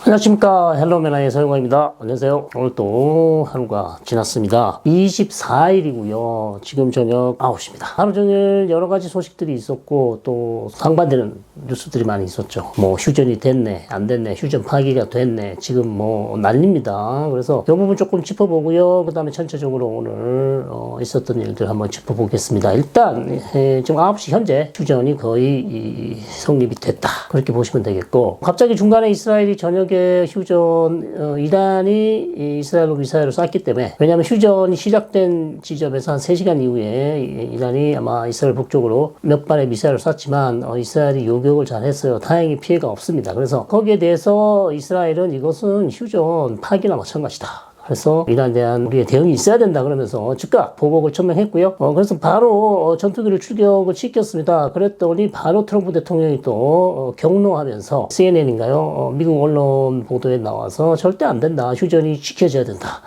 안녕하십니까. 헬로메나의 서영광입니다. 안녕하세요. 오늘 또 하루가 지났습니다. 24일이고요. 지금 저녁 9시입니다. 하루 종일 여러 가지 소식들이 있었고 또 상반되는 뉴스들이 많이 있었죠. 뭐 휴전이 됐네, 안 됐네, 휴전 파기가 됐네, 지금 뭐 난립니다. 그래서 이 부분 조금 짚어보고요. 그 다음에 전체적으로 오늘 있었던 일들 한번 짚어보겠습니다. 일단 지금 9시 현재 휴전이 거의 성립이 됐다. 그렇게 보시면 되겠고, 갑자기 중간에 이스라엘이 저녁에 휴전, 이란이 이스라엘로 미사일을 쐈기 때문에, 왜냐하면 휴전이 시작된 지점에서 한 3시간 이후에 이란이 아마 이스라엘 북쪽으로 몇 발의 미사일을 쐈지만 이스라엘이 요격을 잘 했어요. 다행히 피해가 없습니다. 그래서 거기에 대해서 이스라엘은 이것은 휴전 파기나 마찬가지다. 그래서 이란에 대한 우리의 대응이 있어야 된다 그러면서 즉각 보복을 천명했고요. 그래서 바로 전투기를 출격을 시켰습니다. 그랬더니 바로 트럼프 대통령이 또 경로하면서 CNN인가요? 미국 언론 보도에 나와서 절대 안 된다. 휴전이 지켜져야 된다.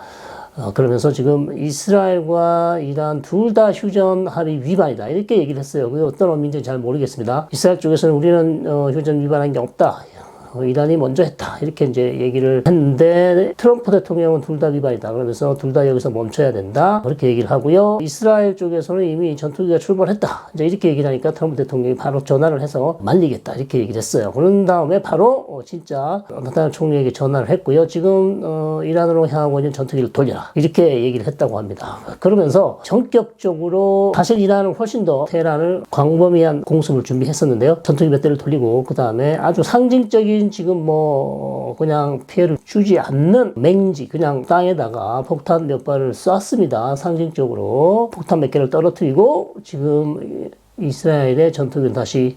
그러면서 지금 이스라엘과 이란 둘 다 휴전 합의 위반이다. 이렇게 얘기를 했어요. 그게 어떤 의미인지 잘 모르겠습니다. 이스라엘 쪽에서는 우리는 휴전 위반한 게 없다. 이란이 먼저 했다. 이렇게 이제 얘기를 했는데, 트럼프 대통령은 둘 다 위반이다. 그러면서 둘 다 여기서 멈춰야 된다. 그렇게 얘기를 하고요. 이스라엘 쪽에서는 이미 전투기가 출발했다. 이제 이렇게 얘기를 하니까 트럼프 대통령이 바로 전화를 해서 말리겠다. 이렇게 얘기를 했어요. 그런 다음에 바로 진짜 나타난 총리에게 전화를 했고요. 지금 이란으로 향하고 있는 전투기를 돌려라. 이렇게 얘기를 했다고 합니다. 그러면서 전격적으로 사실 이란은 훨씬 더 테헤란을 광범위한 공습을 준비했었는데요. 전투기 몇 대를 돌리고 그 다음에 아주 상징적인 지금 뭐 그냥 피해를 주지 않는 맹지 그냥 땅에다가 폭탄 몇 발을 쐈습니다. 상징적으로 폭탄 몇 개를 떨어뜨리고 지금 이스라엘의 전투기는 다시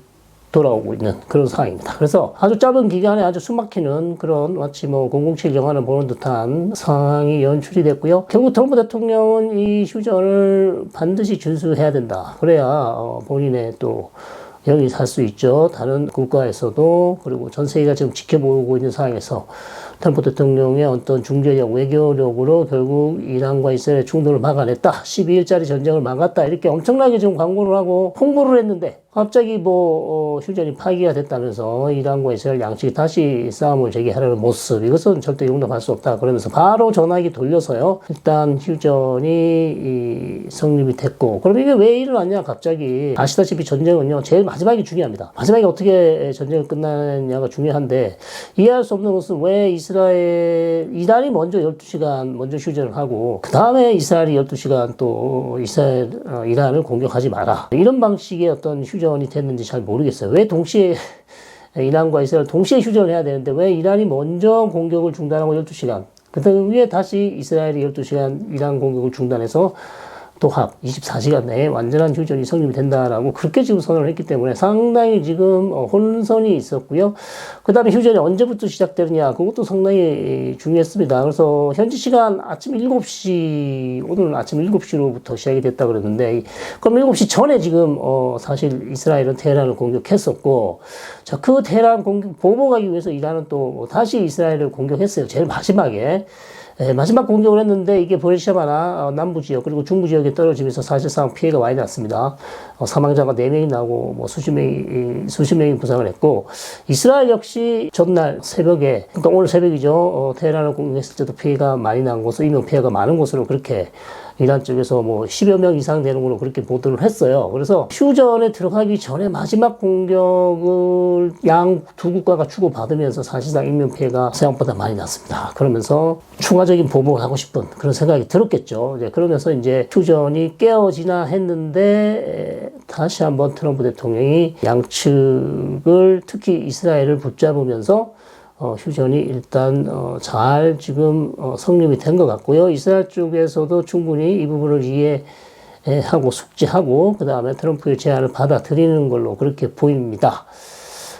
돌아오고 있는 그런 상황입니다. 그래서 아주 짧은 기간에 아주 숨막히는 그런 마치 뭐 007 영화를 보는 듯한 상황이 연출이 됐고요. 결국 트럼프 대통령은 이 휴전을 반드시 준수해야 된다. 그래야 본인의 또 여기 살 수 있죠. 다른 국가에서도, 그리고 전 세계가 지금 지켜보고 있는 상황에서 트럼프 대통령의 어떤 중재력, 외교력으로 결국 이란과 이스라엘의 충돌을 막아냈다. 12일짜리 전쟁을 막았다. 이렇게 엄청나게 지금 광고를 하고 홍보를 했는데, 갑자기 휴전이 파기가 됐다면서 이란과 이스라엘 양측이 다시 싸움을 재개하려는 모습, 이것은 절대 용납할 수 없다. 그러면서 바로 전화기 돌려서요. 일단 휴전이 성립이 됐고, 그럼 이게 왜 일어났냐, 갑자기. 아시다시피 전쟁은요, 제일 마지막이 중요합니다. 마지막에 어떻게 전쟁이 끝나느냐가 중요한데, 이해할 수 없는 것은 왜 이란이 먼저 12시간 먼저 휴전을 하고, 그 다음에 이스라엘이 12시간 또 이란을 공격하지 마라. 이런 방식의 어떤 휴전이 됐는지 잘 모르겠어요. 왜 동시에 이란과 이스라엘 동시에 휴전을 해야 되는데 왜 이란이 먼저 공격을 중단하고 12시간, 그 다음에 다시 이스라엘이 12시간 이란 공격을 중단해서 도합 24시간 내에 완전한 휴전이 성립이 된다라고 그렇게 지금 선언을 했기 때문에 상당히 지금 혼선이 있었고요. 그 다음에 휴전이 언제부터 시작되느냐, 그것도 상당히 중요했습니다. 그래서 현지 시간 아침 7시, 오늘 아침 7시로부터 시작이 됐다 그러는데, 그럼 7시 전에 지금 사실 이스라엘은 테헤란을 공격했었고, 자, 그 테헤란 공격 보복하기 위해서 이란은 또 다시 이스라엘을 공격했어요. 제일 마지막에. 마지막 공격을 했는데 이게 베르셰바나 남부 지역 그리고 중부 지역에 떨어지면서 사실상 피해가 많이 났습니다. 사망자가 4명이 나고 뭐 수십 명이 부상을 했고, 이스라엘 역시 전날 새벽에, 그러니까 오늘 새벽이죠. 테헤란을 공격했을 때도 피해가 많이 난 곳으로, 인명 피해가 많은 곳으로 그렇게 이란 쪽에서 뭐 10여 명 이상 되는 걸로 그렇게 보도를 했어요. 그래서 휴전에 들어가기 전에 마지막 공격을 양 두 국가가 주고받으면서 사실상 인명 피해가 생각보다 많이 났습니다. 그러면서 추가적인 보복을 하고 싶은 그런 생각이 들었겠죠. 그러면서 이제 휴전이 깨어지나 했는데 다시 한번 트럼프 대통령이 양측을, 특히 이스라엘을 붙잡으면서 휴전이 일단 잘 지금 성립이 된 것 같고요. 이스라엘 쪽에서도 충분히 이 부분을 이해하고 숙지하고 그 다음에 트럼프의 제안을 받아들이는 걸로 그렇게 보입니다.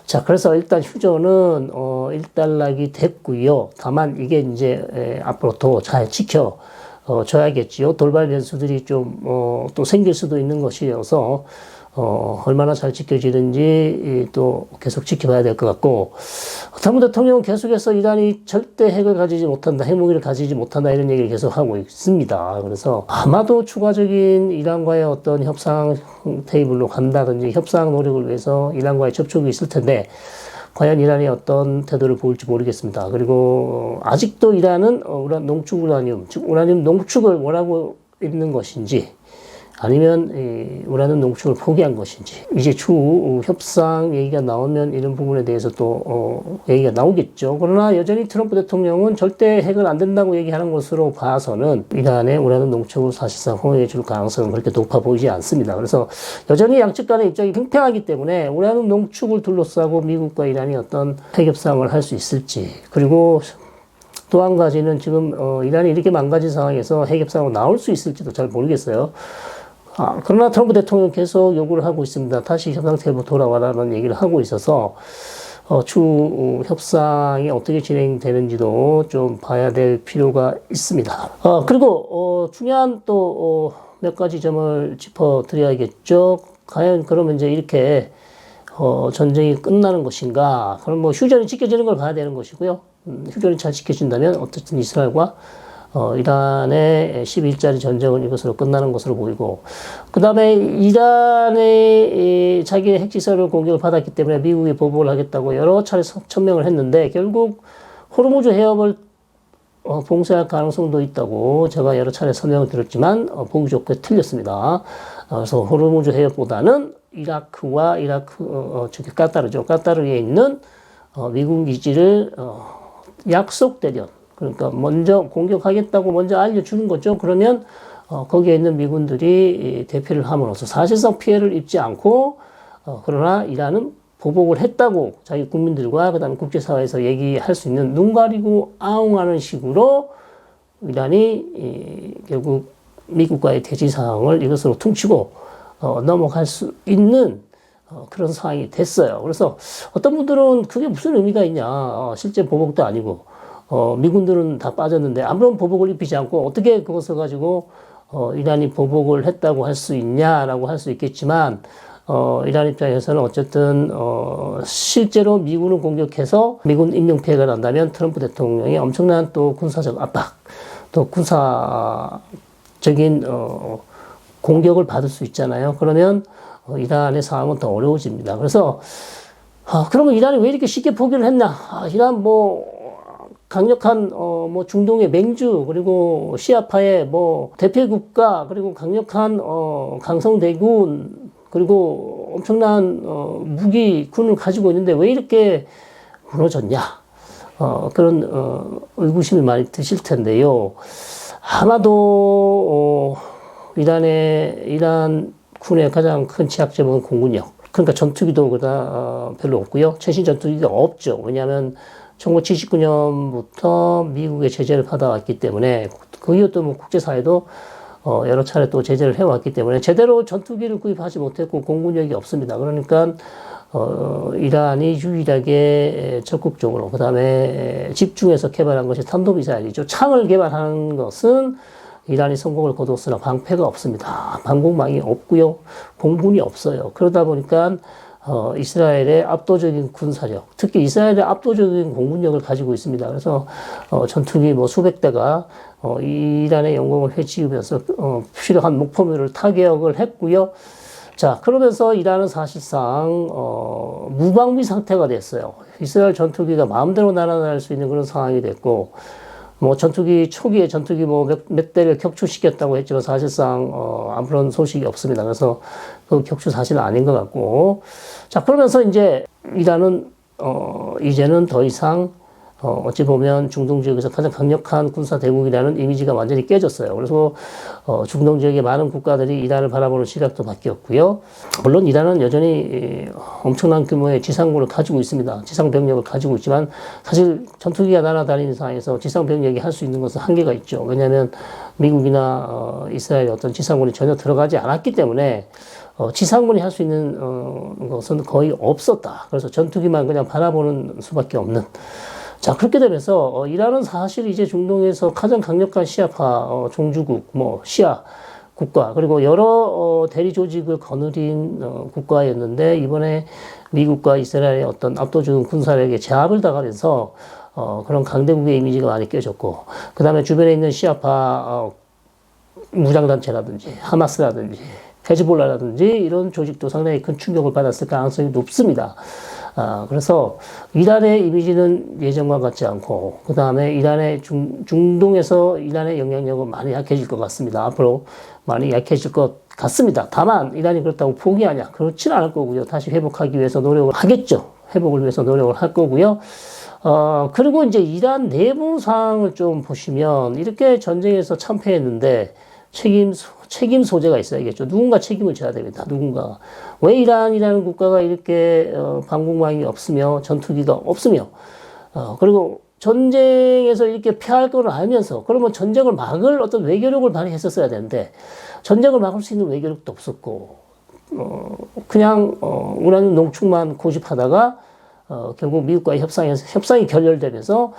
자, 그래서 일단 휴전은 일단락이 됐고요. 다만 이게 이제 앞으로 더 잘 지켜줘야겠지요. 돌발 변수들이 좀 또 생길 수도 있는 것이어서 얼마나 잘 지켜지는지 또 계속 지켜봐야 될 것 같고, 트럼프 대통령은 계속해서 이란이 절대 핵을 가지지 못한다, 핵무기를 가지지 못한다, 이런 얘기를 계속 하고 있습니다. 그래서 아마도 추가적인 이란과의 어떤 협상 테이블로 간다든지 협상 노력을 위해서 이란과의 접촉이 있을 텐데, 과연 이란이 어떤 태도를 보일지 모르겠습니다. 그리고 아직도 이란은 농축 우라늄, 즉 우라늄 농축을 원하고 있는 것인지 아니면 우라늄 농축을 포기한 것인지 이제 추후 협상 얘기가 나오면 이런 부분에 대해서 또 얘기가 나오겠죠. 그러나 여전히 트럼프 대통령은 절대 해결 안 된다고 얘기하는 것으로 봐서는 이란의 우라늄 농축을 사실상 허용해 줄 가능성은 그렇게 높아 보이지 않습니다. 그래서 여전히 양측 간의 입장이 팽팽하기 때문에 우라늄 농축을 둘러싸고 미국과 이란이 어떤 핵협상을 할 수 있을지, 그리고 또 한 가지는 지금 이란이 이렇게 망가진 상황에서 핵협상으로 나올 수 있을지도 잘 모르겠어요. 그러나 트럼프 대통령은 계속 요구를 하고 있습니다. 다시 협상 테이블 돌아와라는 얘기를 하고 있어서 추후 협상이 어떻게 진행되는지도 좀 봐야 될 필요가 있습니다. 그리고 중요한 또 몇 가지 점을 짚어드려야겠죠. 과연 그러면 이제 이렇게 전쟁이 끝나는 것인가? 그럼 뭐 휴전이 지켜지는 걸 봐야 되는 것이고요. 휴전이 잘 지켜진다면 어쨌든 이스라엘과 이란의 10일짜리 전쟁은 이것으로 끝나는 것으로 보이고, 그 다음에 이란의 자기의 핵시설을 공격을 받았기 때문에 미국이 보복을 하겠다고 여러 차례 천명을 했는데 결국 호르무즈 해협을 봉쇄할 가능성도 있다고 제가 여러 차례 설명을 드렸지만 보기 좋게 틀렸습니다. 그래서 호르무즈 해협보다는 이라크와 저기 까타르죠. 까타르에 있는 미군 기지를 약속 대련, 그러니까 먼저 공격하겠다고 먼저 알려주는 거죠. 그러면 거기에 있는 미군들이 대피를 함으로써 사실상 피해를 입지 않고 그러나 이란은 보복을 했다고 자기 국민들과 그다음에 국제사회에서 얘기할 수 있는, 눈 가리고 아웅하는 식으로 이란이 결국 미국과의 대치 상황을 이것으로 퉁치고 넘어갈 수 있는 그런 상황이 됐어요. 그래서 어떤 분들은 그게 무슨 의미가 있냐, 실제 보복도 아니고 미군들은 다 빠졌는데 아무런 보복을 입히지 않고 어떻게 그것을 가지고 이란이 보복을 했다고 할 수 있냐라고 할 수 있겠지만, 이란 입장에서는 어쨌든 실제로 미군을 공격해서 미군 인명 피해가 난다면 트럼프 대통령이 엄청난 또 군사적 압박, 또 군사적인 공격을 받을 수 있잖아요. 그러면 이란의 상황은 더 어려워집니다. 그래서 그러면 이란이 왜 이렇게 쉽게 포기를 했나? 이란 강력한 뭐 중동의 맹주, 그리고 시아파의 뭐 대표 국가, 그리고 강력한 강성대군, 그리고 엄청난 무기군을 가지고 있는데 왜 이렇게 무너졌냐? 그런 의구심이 많이 드실 텐데요. 아마도 이란 군의 가장 큰 취약점은 공군력. 그러니까 전투기도 그다 별로 없고요. 최신 전투기가 없죠. 왜냐하면 1979년부터 미국의 제재를 받아왔기 때문에, 그 이후 또 뭐 국제사회도 여러 차례 또 제재를 해왔기 때문에 제대로 전투기를 구입하지 못했고 공군력이 없습니다. 그러니까 이란이 유일하게 적극적으로 그 다음에 집중해서 개발한 것이 탄도미사일이죠. 창을 개발하는 것은 이란이 성공을 거뒀으나 방패가 없습니다. 방공망이 없고요. 공군이 없어요. 그러다 보니까 이스라엘의 압도적인 군사력, 특히 이스라엘의 압도적인 공군력을 가지고 있습니다. 그래서 전투기 뭐 수백 대가 이란의 영공을 해치우면서 필요한 목표물을 타격을 했고요. 자, 그러면서 이란은 사실상 무방비 상태가 됐어요. 이스라엘 전투기가 마음대로 날아다닐 수 있는 그런 상황이 됐고, 뭐 초기에 전투기 뭐 몇 대를 격추시켰다고 했지만 사실상 아무런 소식이 없습니다. 그래서 그 격추 사실은 아닌 것 같고, 자, 그러면서 이제 이란은 이제는 더 이상 어찌 보면 중동 지역에서 가장 강력한 군사 대국이라는 이미지가 완전히 깨졌어요. 그래서 중동 지역의 많은 국가들이 이란을 바라보는 시각도 바뀌었고요. 물론 이란은 여전히 엄청난 규모의 지상군을 가지고 있습니다. 지상 병력을 가지고 있지만 사실 전투기가 날아다니는 상황에서 지상 병력이 할 수 있는 것은 한계가 있죠. 왜냐하면 미국이나 이스라엘의 어떤 지상군이 전혀 들어가지 않았기 때문에 지상군이 할 수 있는 것은 거의 없었다. 그래서 전투기만 그냥 바라보는 수밖에 없는. 자, 그렇게 되면서 이란은 사실 이제 중동에서 가장 강력한 시아파 종주국, 뭐 시아 국가, 그리고 여러 대리 조직을 거느린 국가였는데, 이번에 미국과 이스라엘의 어떤 압도적인 군사력에 제압을 당하면서 그런 강대국의 이미지가 많이 깨졌고, 그 다음에 주변에 있는 시아파 무장단체라든지 하마스라든지 헤즈볼라라든지 이런 조직도 상당히 큰 충격을 받았을 가능성이 높습니다. 그래서 이란의 이미지는 예전과 같지 않고, 그 다음에 이란의 중동에서 이란의 영향력은 많이 약해질 것 같습니다. 앞으로 많이 약해질 것 같습니다. 다만, 이란이 그렇다고 포기하냐? 그렇지는 않을 거고요. 다시 회복하기 위해서 노력을 하겠죠. 회복을 위해서 노력을 할 거고요. 그리고 이제 이란 내부 상황을 좀 보시면, 이렇게 전쟁에서 참패했는데, 책임 소재가 있어야겠죠. 누군가 책임을 져야 됩니다. 누군가. 왜 이란이라는 국가가 이렇게, 방공망이 없으며, 전투기가 없으며, 그리고 전쟁에서 이렇게 패할 걸 알면서, 그러면 전쟁을 막을 어떤 외교력을 발휘했었어야 되는데, 전쟁을 막을 수 있는 외교력도 없었고, 그냥, 우라늄 농축만 고집하다가, 결국 미국과의 협상이 결렬되면서,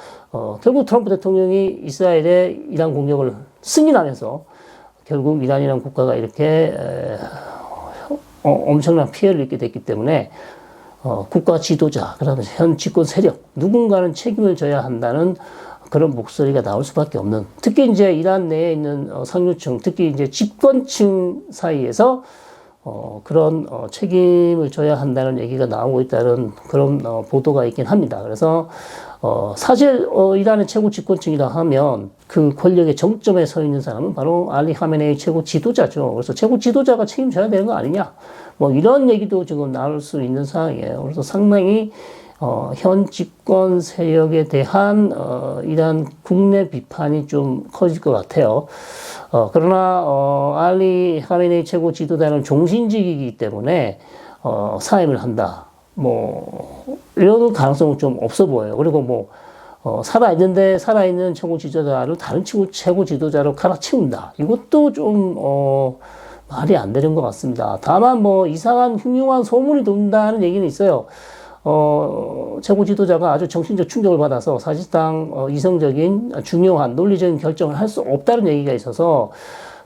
결국 트럼프 대통령이 이스라엘의 이란 공격을 승인하면서, 결국 이란이라는 국가가 이렇게 엄청난 피해를 입게 됐기 때문에 국가 지도자, 그다음에 현 집권 세력 누군가는 책임을 져야 한다는 그런 목소리가 나올 수밖에 없는. 특히 이제 이란 내에 있는 상류층, 특히 이제 집권층 사이에서 그런 책임을 져야 한다는 얘기가 나오고 있다는 그런 보도가 있긴 합니다. 그래서 사실 이란의 최고 집권층이라 하면 그 권력의 정점에 서 있는 사람은 바로 알리 하메네이 최고 지도자죠. 그래서 최고 지도자가 책임져야 되는 거 아니냐? 뭐 이런 얘기도 지금 나올 수 있는 상황이에요. 그래서 상당히 현 집권 세력에 대한 이란 국내 비판이 좀 커질 것 같아요. 그러나 알리 하메네이 최고 지도자는 종신직이기 때문에 사임을 한다. 뭐 이런 가능성은 좀 없어 보여요. 그리고 뭐 살아있는 최고 지도자를 다른 최고 지도자로 갈아치운다. 이것도 좀 말이 안 되는 것 같습니다. 다만 뭐 이상한 흉흉한 소문이 돈다는 얘기는 있어요. 최고 지도자가 아주 정신적 충격을 받아서 사실상 이성적인 중요한 논리적인 결정을 할 수 없다는 얘기가 있어서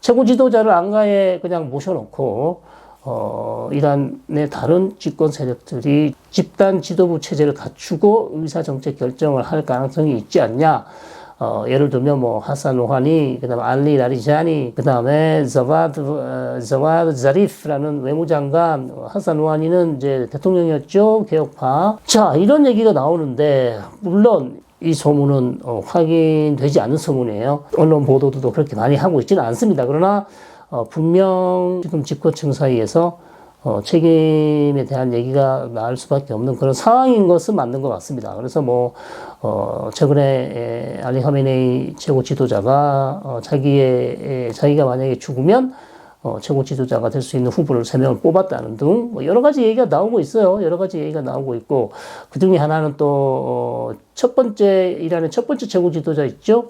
최고 지도자를 안가에 그냥 모셔놓고 이란의 다른 집권 세력들이 집단 지도부 체제를 갖추고 의사정책 결정을 할 가능성이 있지 않냐. 예를 들면 뭐 하산 로하니, 그다음에 알리 라리자니, 그다음에 자와드 자리프라는 외무장관, 하산 로하니는 이제 대통령이었죠, 개혁파. 자, 이런 얘기가 나오는데 물론 이 소문은 확인되지 않은 소문이에요. 언론 보도도 그렇게 많이 하고 있지는 않습니다. 그러나 분명 지금 집권층 사이에서 책임에 대한 얘기가 나올 수밖에 없는 그런 상황인 것은 맞는 것 같습니다. 그래서 뭐 최근에 알리 하메네이 최고 지도자가 자기가 만약에 죽으면 최고 지도자가 될 수 있는 후보를 3명을 뽑았다는 등 뭐 여러 가지 얘기가 나오고 있어요. 여러 가지 얘기가 나오고 있고 그 중에 하나는 또 이란의 첫 번째 최고 지도자 있죠.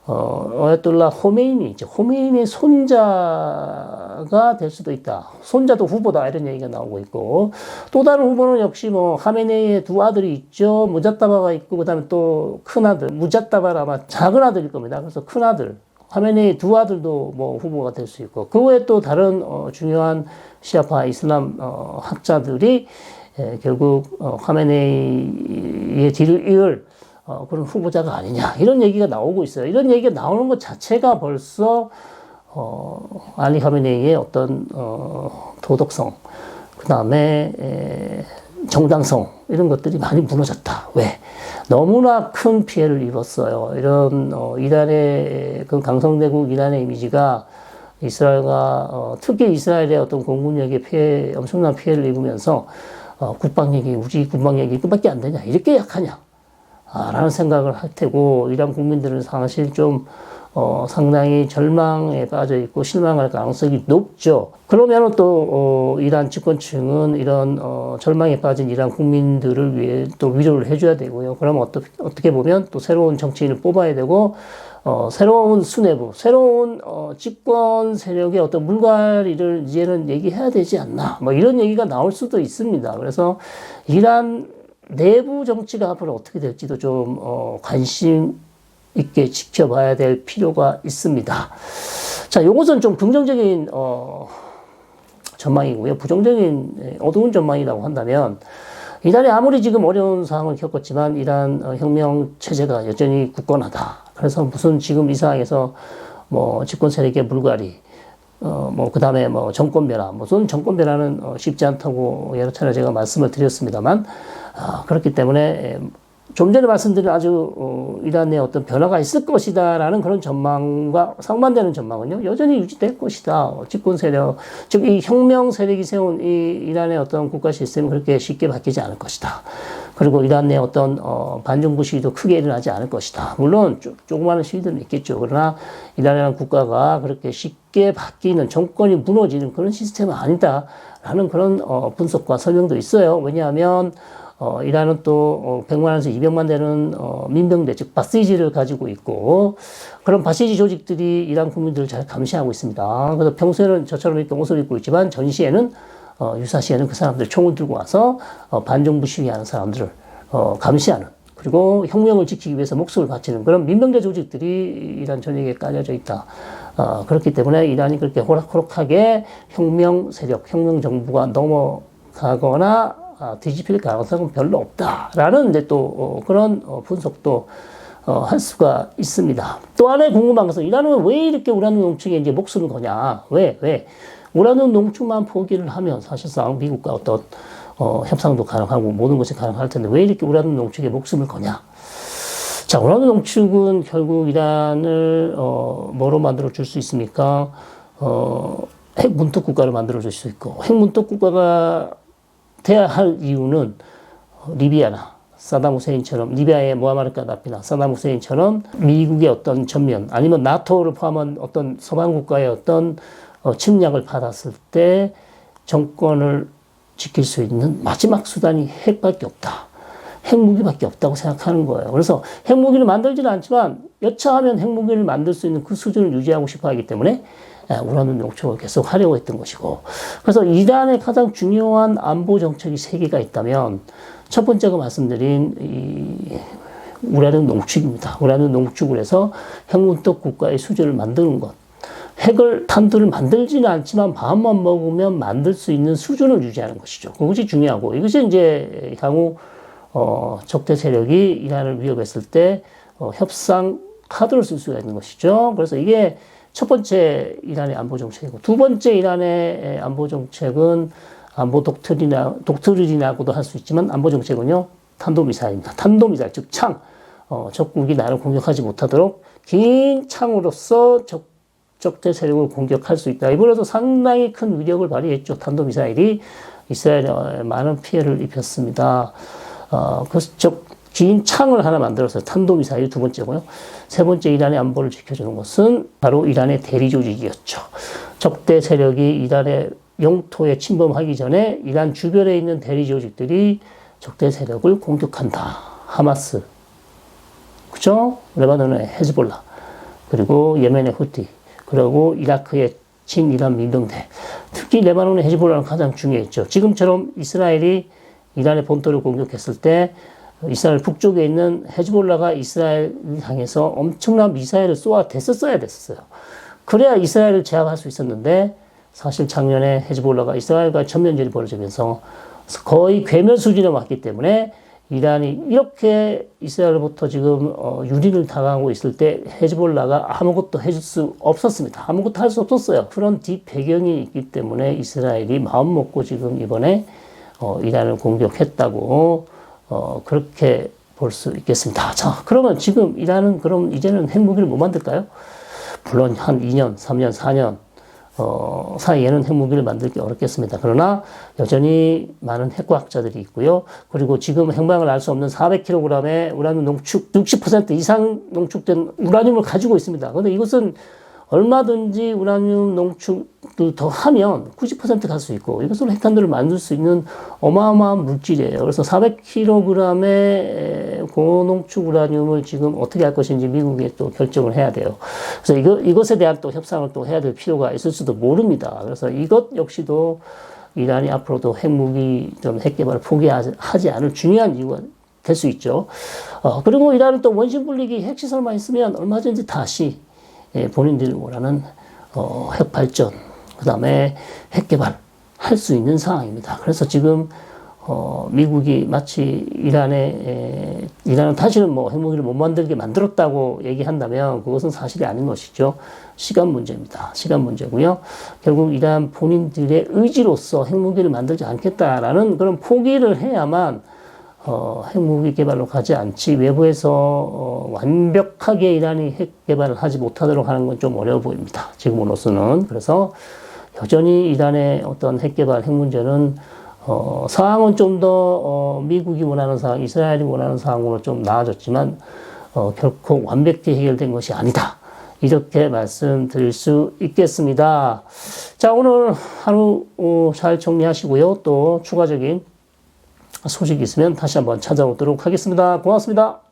아야톨라 호메이니의 손자가 될 수도 있다. 손자도 후보다. 이런 얘기가 나오고 있고. 또 다른 후보는 역시 뭐, 하메네이의 두 아들이 있죠. 무자타바가 있고, 그 다음에 또 큰 아들. 무자타바는 아마 작은 아들일 겁니다. 그래서 큰 아들. 하메네이 두 아들도 뭐 후보가 될 수 있고. 그 외에 또 다른, 중요한 시아파 이슬람, 학자들이, 결국, 하메네이의 뒤를 이을 그런 후보자가 아니냐 이런 얘기가 나오고 있어요. 이런 얘기가 나오는 것 자체가 벌써 알리 하메네이의 어떤 도덕성, 그 다음에 정당성 이런 것들이 많이 무너졌다. 왜? 너무나 큰 피해를 입었어요. 이런 이란의 그 강성대국 이란의 이미지가 이스라엘과 특히 이스라엘의 어떤 공군력에 엄청난 피해를 입으면서 국방 얘기, 우리 국방 얘기 끝밖에 안 되냐 이렇게 약하냐? 라는 생각을 할 테고, 이란 국민들은 사실 좀, 상당히 절망에 빠져 있고 실망할 가능성이 높죠. 그러면 또, 이란 집권층은 이런, 절망에 빠진 이란 국민들을 위해 또 위로를 해줘야 되고요. 그럼 어떻게 보면 또 새로운 정치인을 뽑아야 되고, 새로운 수뇌부, 새로운, 집권 세력의 어떤 물갈이를 이제는 얘기해야 되지 않나. 뭐 이런 얘기가 나올 수도 있습니다. 그래서 이란 내부 정치가 앞으로 어떻게 될지도 좀 관심 있게 지켜봐야 될 필요가 있습니다. 자, 이것은 좀 긍정적인 전망이고요. 부정적인 어두운 전망이라고 한다면 이란이 아무리 지금 어려운 상황을 겪었지만 이란 혁명 체제가 여전히 굳건하다. 그래서 무슨 지금 이 상황에서 뭐 집권 세력의 물갈이 그 다음에 정권 변화. 무슨 정권 변화는 쉽지 않다고 여러 차례 제가 말씀을 드렸습니다만, 그렇기 때문에 좀 전에 말씀드린 아주 이란의 어떤 변화가 있을 것이다라는 그런 전망과 상반되는 전망은요, 여전히 유지될 것이다. 집권 세력, 즉 이 혁명 세력이 세운 이 이란의 어떤 국가 시스템은 그렇게 쉽게 바뀌지 않을 것이다. 그리고 이란 내 어떤 반정부 시위도 크게 일어나지 않을 것이다. 물론 조그마한 시위들은 있겠죠. 그러나 이란이라는 국가가 그렇게 쉽게 바뀌는, 정권이 무너지는 그런 시스템은 아니다라는 그런 분석과 설명도 있어요. 왜냐하면 이란은 또 100만에서 200만 되는 민병대, 즉 바시지를 가지고 있고, 그런 바시지 조직들이 이란 국민들을 잘 감시하고 있습니다. 그래서 평소에는 저처럼 이렇게 옷을 입고 있지만 전시에는 유사시에는 그 사람들 총을 들고 와서 반정부 시위하는 사람들을 감시하는, 그리고 혁명을 지키기 위해서 목숨을 바치는 그런 민병대 조직들이 이란 전역에 깔려져 있다. 그렇기 때문에 이란이 그렇게 호락호락하게 혁명 세력, 혁명 정부가 넘어가거나 뒤집힐 가능성은 별로 없다라는 이제 또 그런 분석도 할 수가 있습니다. 또 하나의 궁금한 것은 이란은 왜 이렇게 우라늄 농축에 이제 목숨을 거냐? 왜? 우라늄 농축만 포기를 하면 사실상 미국과 어떤 협상도 가능하고 모든 것이 가능할 텐데 왜 이렇게 우라늄 농축에 목숨을 거냐? 자, 우라늄 농축은 결국 이란을 뭐로 만들어 줄 수 있습니까? 핵 문턱 국가를 만들어 줄 수 있고, 핵 문턱 국가가 돼야 할 이유는 리비아나 사담 후세인처럼, 리비아의 모아마르 가다피나 사담 후세인처럼 미국의 어떤 전면, 아니면 나토를 포함한 어떤 서방 국가의 어떤 침략을 받았을 때 정권을 지킬 수 있는 마지막 수단이 핵밖에 없다. 핵무기밖에 없다고 생각하는 거예요. 그래서 핵무기를 만들지는 않지만 여차하면 핵무기를 만들 수 있는 그 수준을 유지하고 싶어 하기 때문에 우라늄 농축을 계속 하려고 했던 것이고, 그래서 이란의 가장 중요한 안보 정책이 세 개가 있다면 첫 번째가 말씀드린 이 우라늄 농축입니다. 우라늄 농축을 해서 핵문턱 국가의 수준을 만드는 것. 핵을, 탄두를 만들지는 않지만 마음만 먹으면 만들 수 있는 수준을 유지하는 것이죠. 그것이 중요하고, 이것이 이제 향후 적대 세력이 이란을 위협했을 때 협상 카드를 쓸 수가 있는 것이죠. 그래서 이게 첫 번째 이란의 안보 정책이고, 두 번째 이란의 안보 정책은 안보 독트린이라고도 할 수 있지만 안보 정책은요, 탄도미사일입니다. 탄도미사일, 즉 창. 적국이 나를 공격하지 못하도록 긴 창으로서 적대 세력을 공격할 수 있다. 이번에도 상당히 큰 위력을 발휘했죠. 탄도미사일이 이스라엘에 많은 피해를 입혔습니다. 그래서 긴 창을 하나 만들었어요. 탄도미사일 두 번째고요. 세 번째 이란의 안보를 지켜주는 것은 바로 이란의 대리조직이었죠. 적대 세력이 이란의 영토에 침범하기 전에 이란 주변에 있는 대리조직들이 적대 세력을 공격한다. 하마스, 그죠? 레바논의 헤즈볼라, 그리고 예멘의 후티, 그리고 이라크의 친이란 민병대. 특히 레바논의 헤즈볼라는 가장 중요했죠. 지금처럼 이스라엘이 이란의 본토를 공격했을 때 이스라엘 북쪽에 있는 헤즈볼라가 이스라엘을 향해서 엄청난 미사일을 쏘아댔었어야 됐었어요. 그래야 이스라엘을 제압할 수 있었는데, 사실 작년에 헤즈볼라가 이스라엘과 전면전이 벌어지면서 거의 괴멸 수준에 왔기 때문에 이란이 이렇게 이스라엘로부터 지금 유린을 당하고 있을 때 헤즈볼라가 아무것도 해줄 수 없었습니다. 아무것도 할 수 없었어요. 그런 뒷배경이 있기 때문에 이스라엘이 마음먹고 지금 이번에 이란을 공격했다고 그렇게 볼 수 있겠습니다. 자, 그러면 지금 이란은 그럼 이제는 핵무기를 못 만들까요? 물론 한 2년, 3년, 4년 사이에는 핵무기를 만들기 어렵겠습니다. 그러나 여전히 많은 핵과학자들이 있고요. 그리고 지금 행방을 알 수 없는 400kg의 우라늄 농축, 60% 이상 농축된 우라늄을 가지고 있습니다. 그런데 이것은 얼마든지 우라늄 농축을 더 하면 90% 갈 수 있고, 이것으로 핵탄두를 만들 수 있는 어마어마한 물질이에요. 그래서 400kg의 고농축 우라늄을 지금 어떻게 할 것인지 미국이 또 결정을 해야 돼요. 그래서 이것에 대한 또 협상을 또 해야 될 필요가 있을 수도 모릅니다. 그래서 이것 역시도 이란이 앞으로도 핵무기, 핵 개발을 포기하지 않을 중요한 이유가 될 수 있죠. 그리고 이란은 또 원심 분리기 핵시설만 있으면 얼마든지 다시 본인들이 원하는 핵발전, 그 다음에 핵개발 할 수 있는 상황입니다. 그래서 지금 미국이 마치 이란은 다시는 뭐 핵무기를 못 만들게 만들었다고 얘기한다면 그것은 사실이 아닌 것이죠. 시간 문제입니다. 시간 문제고요. 결국 이란 본인들의 의지로서 핵무기를 만들지 않겠다라는 그런 포기를 해야만 핵무기 개발로 가지 않지 외부에서 완벽하게 이란이 핵 개발을 하지 못하도록 하는 건 좀 어려워 보입니다. 지금으로서는. 그래서 여전히 이란의 어떤 핵 개발, 핵 문제는 상황은 좀 더 미국이 원하는 상황, 이스라엘이 원하는 상황으로 좀 나아졌지만 결코 완벽히 해결된 것이 아니다. 이렇게 말씀드릴 수 있겠습니다. 자, 오늘 하루 잘 정리하시고요. 또 추가적인 소식이 있으면 다시 한번 찾아오도록 하겠습니다. 고맙습니다.